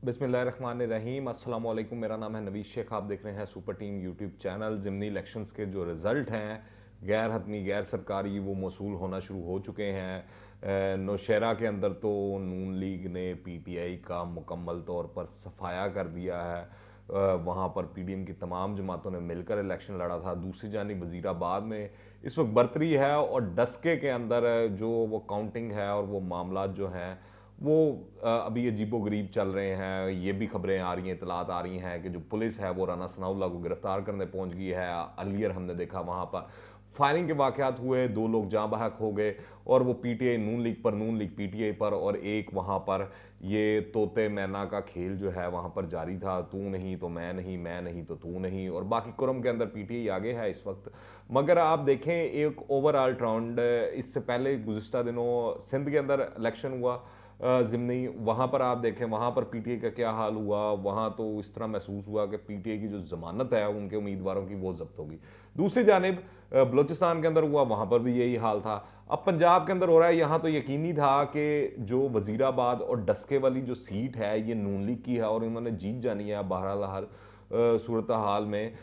बिस्मिल्लाहिर्रहमानिर्रहीम, अस्सलाम वालेकुम। मेरा नाम है नवीद शेख। आप देख रहे हैं सुपर टीम यूट्यूब चैनल। ज़िमनी इलेक्शंस के जो रिज़ल्ट हैं गैर हतमी गैर सरकारी वो मौसूल होना शुरू हो चुके हैं। नौशहरा के अंदर तो नून लीग ने पीटीआई का मुकम्मल तौर पर सफाया कर दिया है। वहाँ पर पीडीएम की तमाम जमातों ने मिलकर इलेक्शन लड़ा था। दूसरी जानिब वज़ीराबाद में इस वक्त बर्तरी है और डस्के के अंदर जो वो काउंटिंग है और वो मामला जो हैं वो अभी अजीबो गरीब चल रहे हैं। ये भी खबरें आ रही हैं, इतलात आ रही हैं कि जो पुलिस है वो राना सनाउल्लाह को गिरफ्तार करने पहुंच गई है। अर्लियर हमने देखा वहाँ पर फायरिंग के वाक़यात हुए, 2 लोग जाँ बहक हो गए और वो पीटीआई नून लीग पर, नून लीग पीटीआई पर, और एक वहाँ पर ये तोते मैना का खेल जो है वहाँ पर जारी था। तू नहीं तो मैं नहीं तो तू नहीं, और बाकी कुरम के अंदर पीटीआई आगे है इस वक्त। मगर आप देखें एक ओवरऑल ट्रेंड, इससे पहले गुज़िश्ता दिनों सिंध के अंदर इलेक्शन हुआ ज़िमनी, वहाँ पर आप देखें वहाँ पर पीटीआई का क्या हाल हुआ। वहाँ तो इस तरह महसूस हुआ कि पीटीआई की जो ज़मानत है उनके उम्मीदवारों की वो जब्त होगी। दूसरी जानिब बलूचिस्तान के अंदर हुआ, वहाँ पर भी यही हाल था। अब पंजाब के अंदर हो रहा है। यहाँ तो यकीनी था कि जो वज़ीराबाद और डस्के वाली जो सीट है ये नून लीग की है और इन्होंने जीत जानी है बहरहाल हर सूरत हाल में।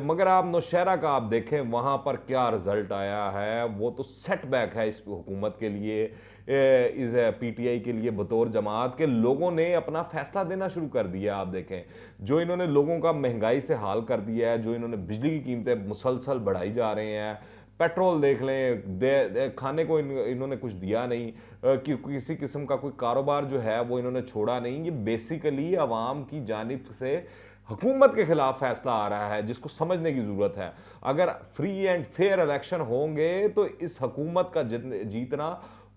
मगर आप नौशहरा का आप देखें वहाँ पर क्या रिजल्ट आया है, वो तो सेटबैक है इस हुकूमत के लिए, इस पीटीआई के लिए। बतौर जमात के लोगों ने अपना फैसला देना शुरू कर दिया। आप देखें जो इन्होंने लोगों का महंगाई से हाल कर दिया है, जो इन्होंने बिजली की कीमतें मुसलसल बढ़ाई जा रहे हैं, पेट्रोल देख लें, खाने को इन्होंने कुछ दिया नहीं, कि किसी किस्म का कोई कारोबार जो है वो इन्होंने छोड़ा नहीं। ये बेसिकली आवाम की जानिब से हुकूमत के खिलाफ फैसला आ रहा है जिसको समझने की ज़रूरत है। अगर फ्री एंड फेयर इलेक्शन होंगे तो इस हुकूमत का जीतना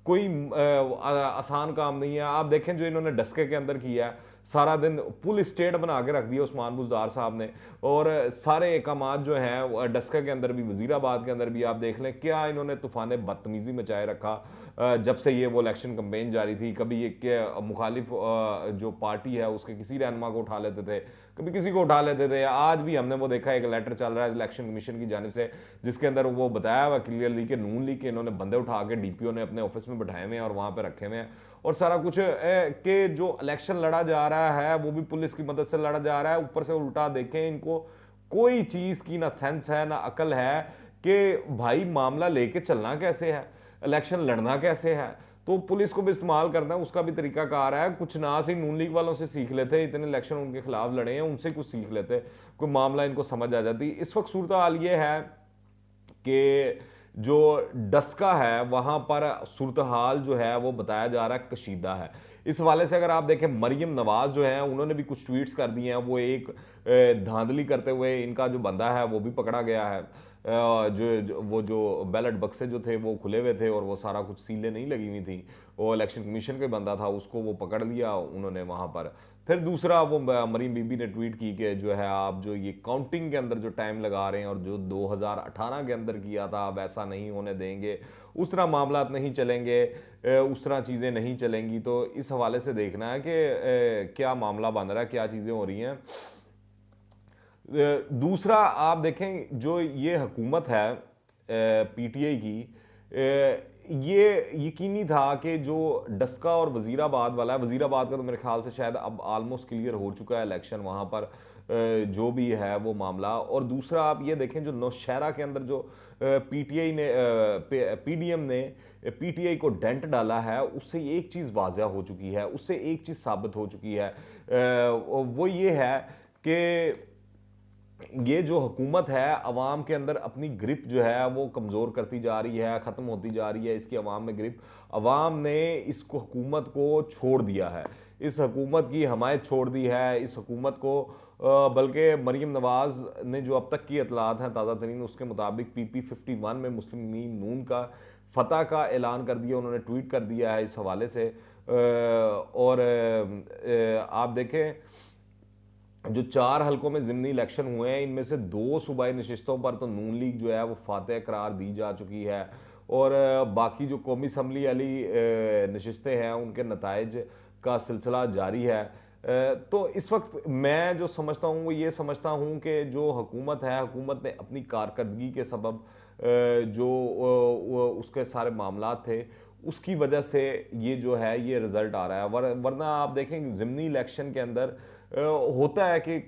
कोई आसान काम नहीं है। आप देखें जो इन्होंने डस्के के अंदर किया है, सारा दिन पुल स्टेट बना के रख दिया उस्मान बुज़दार साहब ने, और सारे एकामात जो हैं डस्का के अंदर भी, वज़ीराबाद के अंदर भी आप देख लें क्या इन्होंने तूफ़ान बदतमीज़ी मचाए रखा। जब से ये वो इलेक्शन कंपेन जारी थी, कभी ये के मुखालिफ जो पार्टी है उसके किसी रहनुमा को उठा लेते थे, कभी किसी को उठा लेते थे। आज भी हमने वो देखा, एक लेटर चल रहा है इलेक्शन कमीशन की जानिब से जिसके अंदर वो बताया हुआ क्लियरली कि नून लीग के इन्होंने बंदे उठा के डीपीओ ने अपने ऑफिस में बैठाए हुए हैं और वहाँ पे रखे हुए हैं, और सारा कुछ के जो इलेक्शन लड़ा जा रहा है वो भी पुलिस की मदद से लड़ा जा रहा है। ऊपर से उल्टा देखें, इनको कोई चीज़ की ना सेंस है ना अकल है कि भाई मामला लेके चलना कैसे है, इलेक्शन लड़ना कैसे है। तो पुलिस को भी इस्तेमाल करना है, उसका भी तरीकाकार है। कुछ ना से नून लीग वालों से सीख लेते, इतने इलेक्शन उनके खिलाफ लड़े हैं, उनसे कुछ सीख लेते, कोई मामला इनको समझ आ जाती। इस वक्त सूरत हाल ये है कि जो डस्का है वहाँ पर सूरत हाल जो है वो बताया जा रहा है कशीदा है। इस हवाले से अगर आप देखें मरियम नवाज जो है उन्होंने भी कुछ ट्वीट्स कर दिए हैं। वो एक धांधली करते हुए इनका जो बंदा है वो भी पकड़ा गया है। वो जो बैलेट बक्से जो थे वो खुले हुए थे और वो सारा कुछ सीलें नहीं लगी हुई थी, वो इलेक्शन कमीशन का बंदा था, उसको वो पकड़ लिया उन्होंने वहाँ पर। फिर दूसरा वो मरीम बीबी ने ट्वीट की कि जो है आप जो ये काउंटिंग के अंदर जो टाइम लगा रहे हैं और जो 2018 के अंदर किया था वैसा नहीं होने देंगे, उस तरह मामला नहीं चलेंगे, उस तरह चीज़ें नहीं चलेंगी। तो इस हवाले से देखना है कि क्या मामला बन रहा है, क्या चीज़ें हो रही हैं। दूसरा आप देखें जो ये हुकूमत है पीटीआई की, ये यकीनी था कि जो डस्का और वज़ीराबाद वाला है, वज़ीराबाद का तो मेरे ख्याल से शायद अब आलमोस्ट क्लियर हो चुका है इलेक्शन वहाँ पर, जो भी है वो मामला। और दूसरा आप ये देखें जो नौशहरा के अंदर जो पीटीआई ने पीडीएम ने पीटीआई को डेंट डाला है, उससे एक चीज़ वाज़ह हो चुकी है, उससे एक चीज़ साबित हो चुकी है, वो ये है कि ये जो हुकूमत है अवाम के अंदर अपनी ग्रिप जो है वो कमज़ोर करती जा रही है, ख़त्म होती जा रही है इसकी अवाम में ग्रिप। अवाम ने इसको हुकूमत को छोड़ दिया है, इस हुकूमत की हमायत छोड़ दी है इस हुकूमत को। बल्कि मरीम नवाज़ ने जो अब तक की इतलात हैं ताज़ा तरीन, उसके मुताबिक PP51 में मुस्लिम लीग नून का फ़तह का ऐलान कर दिया, उन्होंने ट्वीट कर दिया है इस हवाले से। और आप देखें जो 4 हलकों में ज़िमनी इलेक्शन हुए हैं, इनमें से 2 सूबाई नशिस्तों पर तो नून लीग जो है वो फातह करार दी जा चुकी है, और बाकी जो कौमी असम्बली वाली नशिस्तें हैं उनके नताइज का सिलसिला जारी है। तो इस वक्त मैं जो समझता हूँ वो ये समझता हूँ कि जो हुकूमत है, हुकूमत ने अपनी कारकर्दगी के सबब जो उसके सारे मामलात थे उसकी वजह से ये जो है ये रिजल्ट आ रहा है। वरना आप देखें ज़िमनी इलेक्शन के अंदर होता है कि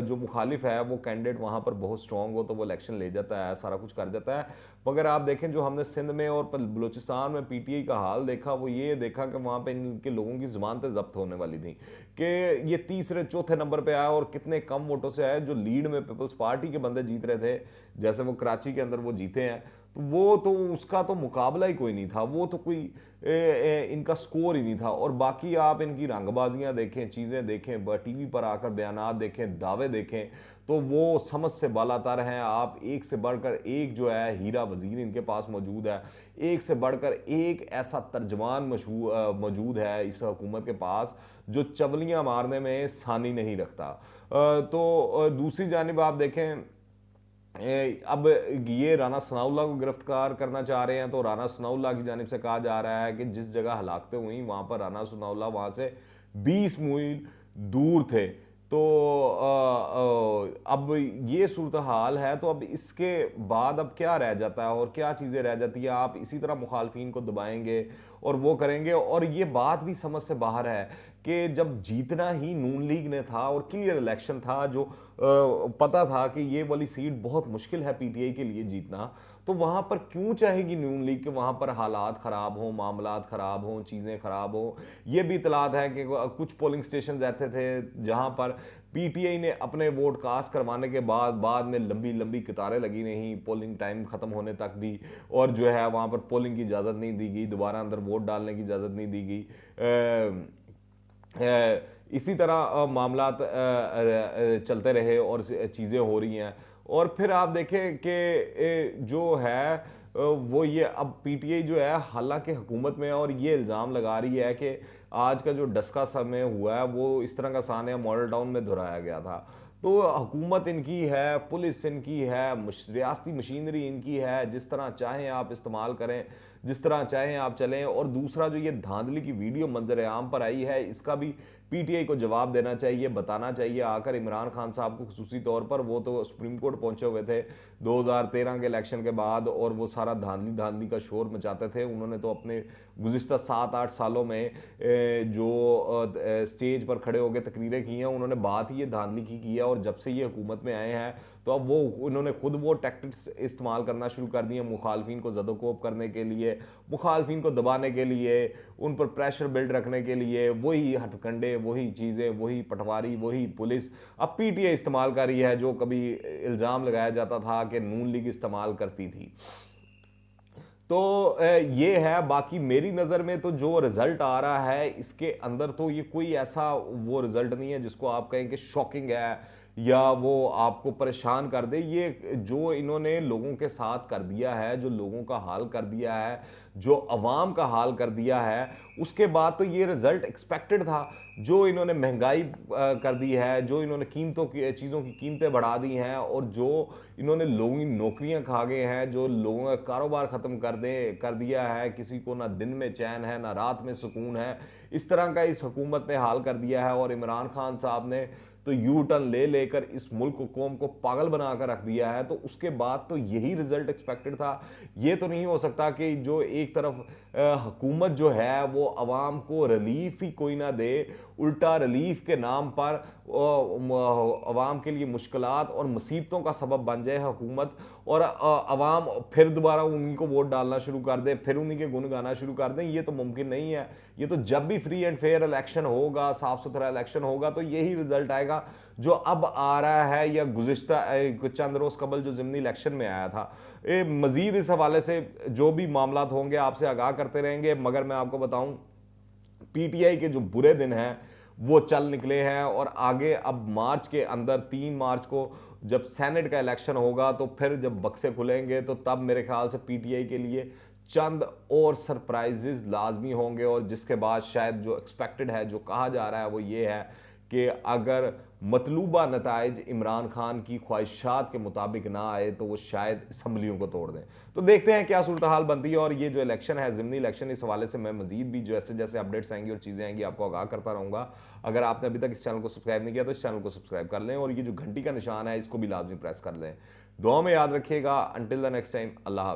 जो मुखालिफ है वो कैंडिडेट वहाँ पर बहुत स्ट्रॉन्ग हो तो वो इलेक्शन ले जाता है, सारा कुछ कर जाता है। मगर आप देखें जो हमने सिंध में और बलूचिस्तान में पीटीआई का हाल देखा, वो ये देखा कि वहाँ पे इनके लोगों की ज़मानतें जब्त होने वाली थी कि ये तीसरे चौथे नंबर पे आया और कितने कम वोटों से आया। जो लीड में पीपल्स पार्टी के बंदे जीत रहे थे, जैसे वो कराची के अंदर वो जीते हैं, तो वो तो उसका तो मुकाबला ही कोई नहीं था, वो तो कोई इनका स्कोर ही नहीं था। और बाकी आप इनकी रंगबाजियां देखें, चीज़ें देखें, टीवी पर आकर बयानात देखें, दावे देखें, तो वो समझ से बालातर हैं। आप एक से बढ़कर एक जो है हीरा वजीर इनके पास मौजूद है, एक से बढ़कर एक ऐसा तर्जमान मौजूद है इस हुकूमत के पास जो चवलियां मारने में सानी नहीं रखता। तो दूसरी जानिब आप देखें, अब ये राना सनाउल्लाह को गिरफ्तार करना चाह रहे हैं, तो राना सनाउल्लाह की जानिब से कहा जा रहा है कि जिस जगह हलाकतें हुई वहाँ पर राना सनाउल्लाह वहाँ से 20 मील दूर थे। तो अब ये सूरत हाल है, तो अब इसके बाद अब क्या रह जाता है और क्या चीज़ें रह जाती हैं? आप इसी तरह मुखालफिन को दबाएंगे और वो करेंगे। और ये बात भी समझ से बाहर है कि जब जीतना ही नून लीग ने था और क्लियर इलेक्शन था, जो पता था कि ये वाली सीट बहुत मुश्किल है पीटीआई के लिए जीतना, तो वहां पर क्यों चाहेगी नून लीग कि वहां पर हालात खराब हों, मामलात खराब हों, चीज़ें खराब हों। ये भी इतलात है कि कुछ पोलिंग स्टेशन ऐसे थे जहां पर पीटीआई ने अपने वोट कास्ट करवाने के बाद में लंबी लंबी कतारें लगी रहीं पोलिंग टाइम ख़त्म होने तक भी, और जो है वहाँ पर पोलिंग की इजाज़त नहीं दी गई, दोबारा अंदर वोट डालने की इजाज़त नहीं दी गई। इसी तरह मामलात चलते रहे और चीज़ें हो रही हैं। और फिर आप देखें कि जो है वो ये अब पीटीआई जो है हालांकि हुकूमत में है और ये इल्ज़ाम लगा रही है कि आज का जो डस्का समय हुआ है वो इस तरह का सानिया मॉडल टाउन में दोहराया गया था। तो हुकूमत इनकी है, पुलिस इनकी है, रियासती मशीनरी इनकी है, जिस तरह चाहें आप इस्तेमाल करें, जिस तरह चाहें आप चलें। और दूसरा जो ये धांधली की वीडियो मंजर आम पर आई है, इसका भी पीटीआई को जवाब देना चाहिए, बताना चाहिए आकर इमरान खान साहब को खुसूसी तौर पर। वो तो सुप्रीम कोर्ट पहुंचे हुए थे 2013 के इलेक्शन के बाद और वो सारा धांधली का शोर मचाते थे। उन्होंने तो अपने गुज़िश्ता 7-8 सालों में जो स्टेज पर खड़े होकर तकरीरें की हैं, उन्होंने बात ही ये धांधली की है। और जब से ये हुकूमत में आए हैं तो अब वो इन्होंने खुद वो टैक्टिक्स इस्तेमाल करना शुरू कर दिए मुखालफिन को ज़दोकोब करने के लिए, मुखालफिन को दबाने के लिए, उन पर प्रेशर बिल्ड रखने के लिए। वही हथकंडे, वही चीज़ें, वही पटवारी, वही पुलिस अब पीटीआई इस्तेमाल कर रही है, जो कभी इल्ज़ाम लगाया जाता था कि नून लीग इस्तेमाल करती थी। तो ये है। बाकी मेरी नज़र में तो जो रिज़ल्ट आ रहा है इसके अंदर, तो ये कोई ऐसा वो रिज़ल्ट नहीं है जिसको आप कहें कि शॉकिंग है या वो आपको परेशान कर दे। ये जो इन्होंने लोगों के साथ कर दिया है, जो लोगों का हाल कर दिया है, जो अवाम का हाल कर दिया है, उसके बाद तो ये रिज़ल्ट एक्सपेक्टेड था। जो इन्होंने महंगाई कर दी है, जो इन्होंने चीज़ों की कीमतें बढ़ा दी हैं, और जो इन्होंने लोगों की नौकरियां खा गए हैं, जो लोगों का कारोबार ख़त्म कर दिया है, किसी को ना दिन में चैन है ना रात में सुकून है, इस तरह का इस हुकूमत ने हाल कर दिया है। और इमरान खान साहब ने तो यू टर्न लेकर इस मुल्क को, कौम को पागल बनाकर रख दिया है। तो उसके बाद तो यही रिजल्ट एक्सपेक्टेड था। ये तो नहीं हो सकता कि जो एक तरफ हुकूमत जो है वो अवाम को रिलीफ ही कोई ना दे, उल्टा रिलीफ के नाम पर अवाम के लिए मुश्किलात और मुसीबतों का सबब बन जाए हुकूमत, और अवाम फिर दोबारा उन्हीं को वोट डालना शुरू कर दें, फिर उन्हीं के गुण गाना शुरू कर दें। ये तो मुमकिन नहीं है। ये तो जब भी फ्री एंड फेयर इलेक्शन होगा, साफ सुथरा इलेक्शन होगा, तो यही रिजल्ट आएगा जो अब आ रहा है या गुज़िश्ता चंद रोज़ कबल जो ज़िमनी इलेक्शन में आया था। मज़ीद इस हवाले से जो भी मामलात होंगे आपसे आगाह करते रहेंगे। मगर मैं आपको बताऊं, पीटीआई के जो बुरे दिन हैं वो चल निकले हैं, और आगे अब मार्च के अंदर 3 मार्च को जब सेनेट का इलेक्शन होगा, तो फिर जब बक्से खुलेंगे तो तब मेरे ख्याल से पीटीआई के लिए चंद और सरप्राइजेज लाजमी होंगे। और जिसके बाद शायद जो एक्सपेक्टेड है, जो कहा जा रहा है, वो ये है कि अगर मतलूबा नताइज इमरान खान की ख्वाहिशात के मुताबिक ना आए तो वो शायद असम्बलियों को तोड़ दें। तो देखते हैं क्या सूरत हाल बनती है। और ये जो इलेक्शन है, ज़िमनी इलेक्शन, इस हवाले से मैं मजीद भी जैसे जैसे अपडेट्स आएंगी और चीज़ें आएंगी आपको आगाह करता रहूँगा। अगर आपने अभी तक इस चैनल को सब्सक्राइब नहीं किया तो इस चैनल को सब्सक्राइब कर लें, और ये जो घंटी का निशान है इसको भी लाजमी प्रेस कर लें। दुआ में याद रखिएगा। Until the next time, Allah.